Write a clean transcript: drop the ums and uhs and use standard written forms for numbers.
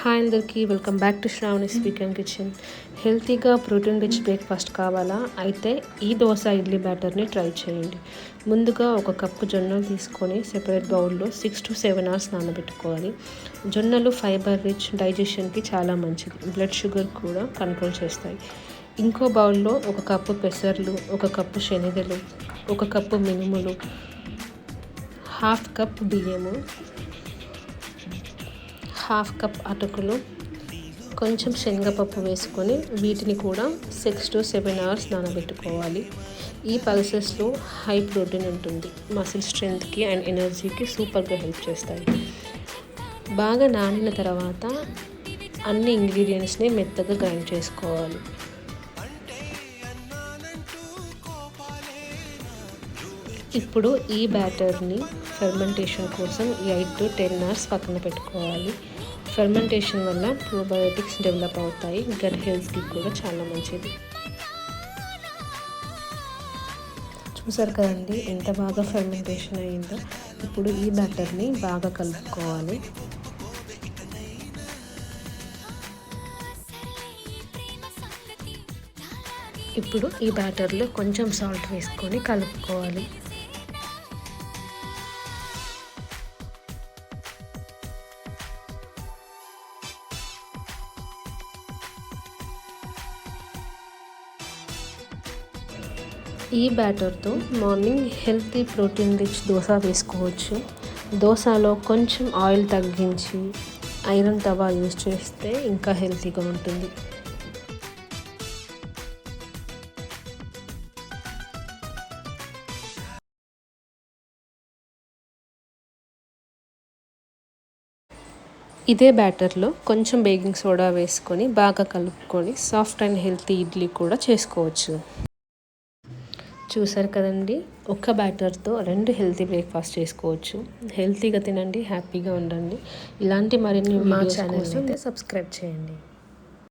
Hi అందరికీ, welcome back to Sravani's weekend kitchen. హెల్తీగా protein rich breakfast కావాలా? అయితే ఈ దోశ ఇడ్లీ బ్యాటర్ని ట్రై చేయండి. ముందుగా ఒక కప్పు జొన్నలు తీసుకొని సెపరేట్ బౌల్లో 6 to 7 hours నానబెట్టుకోవాలి. జొన్నలు ఫైబర్ రిచ్, డైజెషన్కి చాలా మంచిది, బ్లడ్ షుగర్ కూడా కంట్రోల్ చేస్తాయి. ఇంకో బౌల్లో ఒక కప్పు పెసర్లు, ఒక కప్పు శనగలు, ఒక కప్పు మినుములు, హాఫ్ కప్ బియ్యము, హాఫ్ కప్ అటుకులు, కొంచెం శనగపప్పు వేసుకొని వీటిని కూడా 6 to 7 hours నానబెట్టుకోవాలి. ఈ పల్సెస్లో హై ప్రోటీన్ ఉంటుంది. మసిల్ స్ట్రెంగ్త్కి అండ్ ఎనర్జీకి సూపర్గా హెల్ప్ చేస్తాయి. బాగా నానిన తర్వాత అన్ని ఇంగ్రీడియంట్స్ని మెత్తగా గ్రైండ్ చేసుకోవాలి. ఇప్పుడు ఈ బ్యాటర్ని ఫెర్మెంటేషన్ కోసం 8 to 10 hours పక్కన పెట్టుకోవాలి. ఫెర్మెంటేషన్ వల్ల ప్రోబయోటిక్స్ డెవలప్ అవుతాయి. గట్ హెల్త్కి కూడా చాలా మంచిది. చూసారు కదండి ఎంత బాగా ఫెర్మెంటేషన్ అయ్యిందో. ఇప్పుడు ఈ బ్యాటర్ని బాగా కలుపుకోవాలి. ఇప్పుడు ఈ బ్యాటర్లో కొంచెం సాల్ట్ వేసుకొని కలుపుకోవాలి. ఈ బ్యాటర్తో morning healthy protein rich dosa వేసుకోవచ్చు. దోశలో కొంచెం ఆయిల్ తగ్గించి ఐరన్ తవా యూజ్ చేస్తే ఇంకా హెల్తీగా ఉంటుంది. ఇదే బ్యాటర్లో కొంచెం బేకింగ్ సోడా వేసుకొని బాగా కలుపుకొని సాఫ్ట్ అండ్ హెల్తీ ఇడ్లీ కూడా చేసుకోవచ్చు. చూసారు కదండి, ఒక్క బ్యాటర్తో 2 హెల్తీ బ్రేక్ఫాస్ట్ చేసుకోవచ్చు. హెల్తీగా తినండి, హ్యాపీగా ఉండండి. ఇలాంటి మరిన్ని మా ఛానల్ అయితే సబ్స్క్రైబ్ చేయండి.